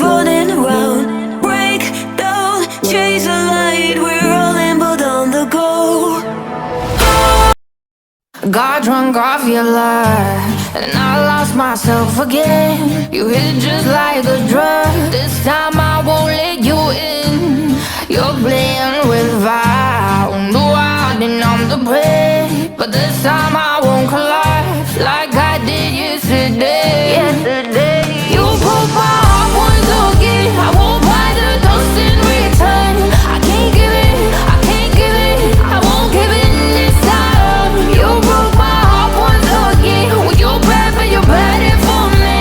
running around. Break down, chase the light. We're rolling but on the go. Got drunk off your love, and I lost myself again. You hit just like a drug. This time I won't let you in. You're playing with fire, no hiding on the prey. But this time I won't collapse like I did yesterday. You broke my heart once again. I won't buy the dust in return. I can't give it, I can't give it, I won't give it this time. You broke my heart once again. Well, you're bad, but you're bad it for me.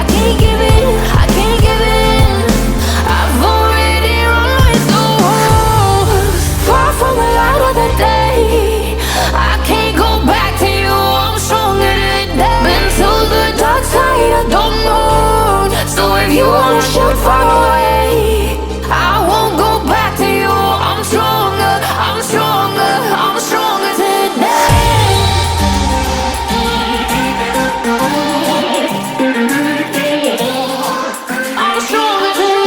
I can't give it, I can't give it. I've already run with the wolves. Far from the light of the day. I can't go back to you, I'm stronger today. Been to the dark side, I don't know. So if you wanna shoot far away, I won't go back to you. I'm stronger, I'm stronger, I'm stronger today. I'm stronger today.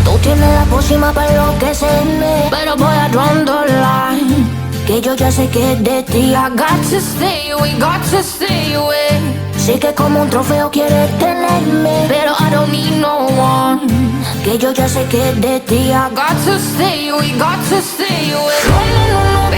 Tú tienes la pócima para enloquecerme, pero voy a draw the line. Que yo ya sé que es de ti. I got to stay away, got to stay away. Sé que como un trofeo quieres tenerme, pero I don't need no one. Que yo ya sé que es de ti. I got to stay away, got to stay away. No, no, no, no,